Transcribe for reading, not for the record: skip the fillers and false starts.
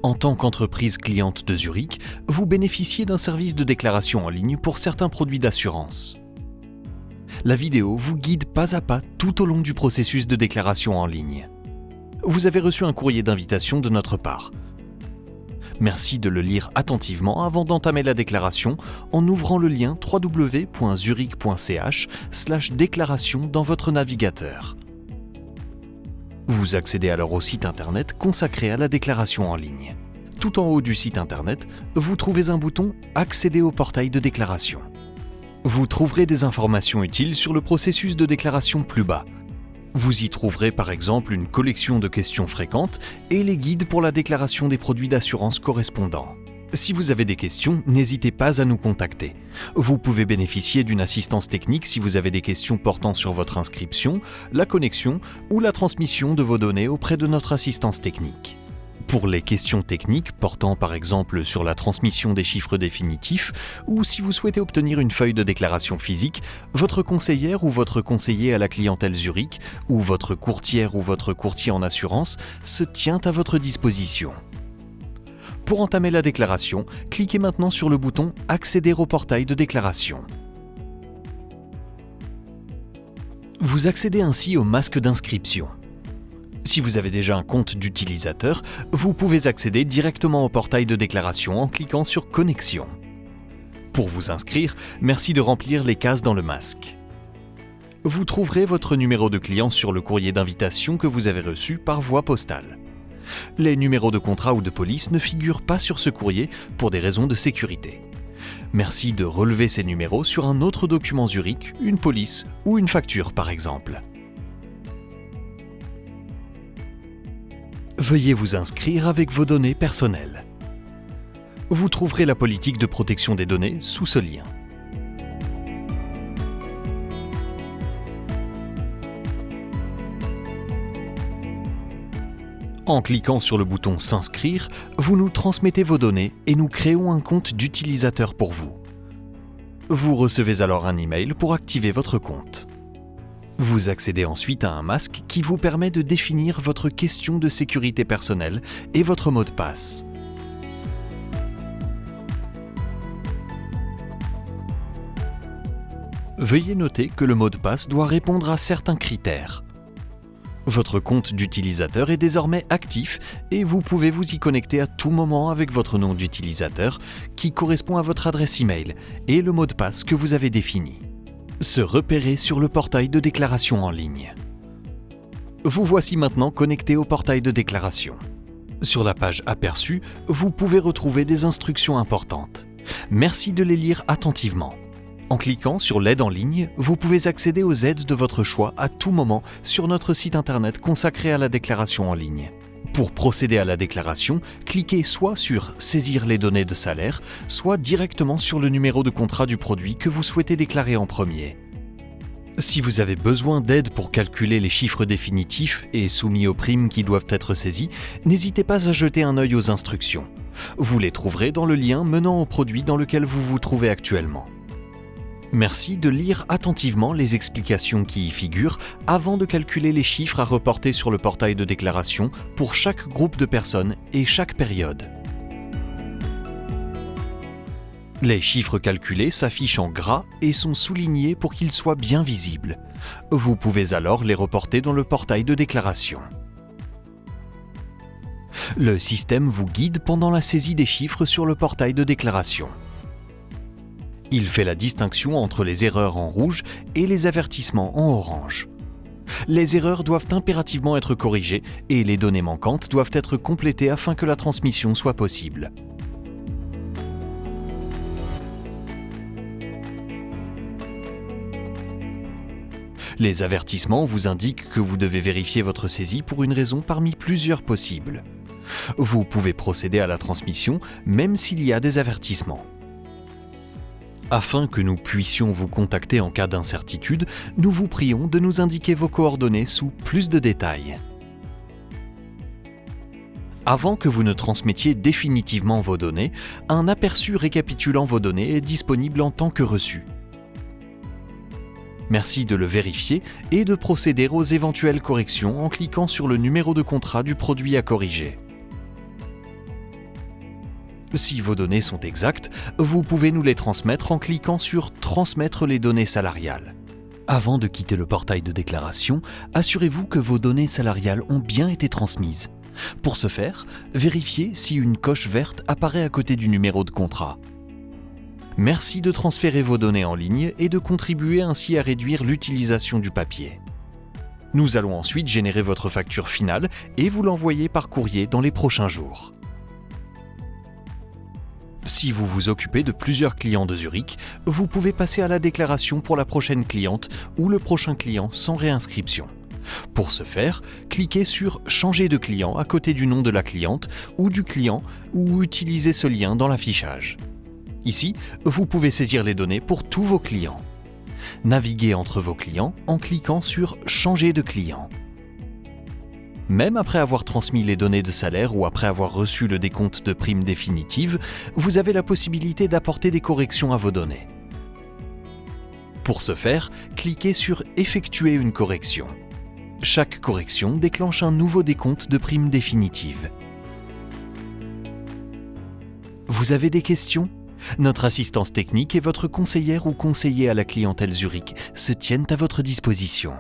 En tant qu'entreprise cliente de Zurich, vous bénéficiez d'un service de déclaration en ligne pour certains produits d'assurance. La vidéo vous guide pas à pas tout au long du processus de déclaration en ligne. Vous avez reçu un courrier d'invitation de notre part. Merci de le lire attentivement avant d'entamer la déclaration en ouvrant le lien www.zurich.ch/déclaration dans votre navigateur. Vous accédez alors au site internet consacré à la déclaration en ligne. Tout en haut du site internet, vous trouvez un bouton « Accéder au portail de déclaration ». Vous trouverez des informations utiles sur le processus de déclaration plus bas. Vous y trouverez par exemple une collection de questions fréquentes et les guides pour la déclaration des produits d'assurance correspondants. Si vous avez des questions, n'hésitez pas à nous contacter. Vous pouvez bénéficier d'une assistance technique si vous avez des questions portant sur votre inscription, la connexion ou la transmission de vos données auprès de notre assistance technique. Pour les questions techniques portant par exemple sur la transmission des chiffres définitifs ou si vous souhaitez obtenir une feuille de déclaration physique, votre conseillère ou votre conseiller à la clientèle Zurich ou votre courtière ou votre courtier en assurance se tient à votre disposition. Pour entamer la déclaration, cliquez maintenant sur le bouton « Accéder au portail de déclaration ». Vous accédez ainsi au masque d'inscription. Si vous avez déjà un compte d'utilisateur, vous pouvez accéder directement au portail de déclaration en cliquant sur « Connexion ». Pour vous inscrire, merci de remplir les cases dans le masque. Vous trouverez votre numéro de client sur le courrier d'invitation que vous avez reçu par voie postale. Les numéros de contrat ou de police ne figurent pas sur ce courrier pour des raisons de sécurité. Merci de relever ces numéros sur un autre document Zurich, une police ou une facture par exemple. Veuillez vous inscrire avec vos données personnelles. Vous trouverez la politique de protection des données sous ce lien. En cliquant sur le bouton « S'inscrire », vous nous transmettez vos données et nous créons un compte d'utilisateur pour vous. Vous recevez alors un email pour activer votre compte. Vous accédez ensuite à un masque qui vous permet de définir votre question de sécurité personnelle et votre mot de passe. Veuillez noter que le mot de passe doit répondre à certains critères. Votre compte d'utilisateur est désormais actif et vous pouvez vous y connecter à tout moment avec votre nom d'utilisateur qui correspond à votre adresse email et le mot de passe que vous avez défini. Se repérer sur le portail de déclaration en ligne. Vous voici maintenant connecté au portail de déclaration. Sur la page aperçue, vous pouvez retrouver des instructions importantes. Merci de les lire attentivement. En cliquant sur l'aide en ligne, vous pouvez accéder aux aides de votre choix à tout moment sur notre site internet consacré à la déclaration en ligne. Pour procéder à la déclaration, cliquez soit sur « Saisir les données de salaire », soit directement sur le numéro de contrat du produit que vous souhaitez déclarer en premier. Si vous avez besoin d'aide pour calculer les chiffres définitifs et soumis aux primes qui doivent être saisies, n'hésitez pas à jeter un œil aux instructions. Vous les trouverez dans le lien menant au produit dans lequel vous vous trouvez actuellement. Merci de lire attentivement les explications qui y figurent avant de calculer les chiffres à reporter sur le portail de déclaration pour chaque groupe de personnes et chaque période. Les chiffres calculés s'affichent en gras et sont soulignés pour qu'ils soient bien visibles. Vous pouvez alors les reporter dans le portail de déclaration. Le système vous guide pendant la saisie des chiffres sur le portail de déclaration. Il fait la distinction entre les erreurs en rouge et les avertissements en orange. Les erreurs doivent impérativement être corrigées et les données manquantes doivent être complétées afin que la transmission soit possible. Les avertissements vous indiquent que vous devez vérifier votre saisie pour une raison parmi plusieurs possibles. Vous pouvez procéder à la transmission même s'il y a des avertissements. Afin que nous puissions vous contacter en cas d'incertitude, nous vous prions de nous indiquer vos coordonnées sous plus de détails. Avant que vous ne transmettiez définitivement vos données, un aperçu récapitulant vos données est disponible en tant que reçu. Merci de le vérifier et de procéder aux éventuelles corrections en cliquant sur le numéro de contrat du produit à corriger. Si vos données sont exactes, vous pouvez nous les transmettre en cliquant sur « Transmettre les données salariales ». Avant de quitter le portail de déclaration, assurez-vous que vos données salariales ont bien été transmises. Pour ce faire, vérifiez si une coche verte apparaît à côté du numéro de contrat. Merci de transférer vos données en ligne et de contribuer ainsi à réduire l'utilisation du papier. Nous allons ensuite générer votre facture finale et vous l'envoyer par courrier dans les prochains jours. Si vous vous occupez de plusieurs clients de Zurich, vous pouvez passer à la déclaration pour la prochaine cliente ou le prochain client sans réinscription. Pour ce faire, cliquez sur « Changer de client » à côté du nom de la cliente ou du client ou utilisez ce lien dans l'affichage. Ici, vous pouvez saisir les données pour tous vos clients. Naviguez entre vos clients en cliquant sur « Changer de client ». Même après avoir transmis les données de salaire ou après avoir reçu le décompte de prime définitive, vous avez la possibilité d'apporter des corrections à vos données. Pour ce faire, cliquez sur « Effectuer une correction ». Chaque correction déclenche un nouveau décompte de prime définitive. Vous avez des questions ? Notre assistance technique et votre conseillère ou conseiller à la clientèle Zurich se tiennent à votre disposition.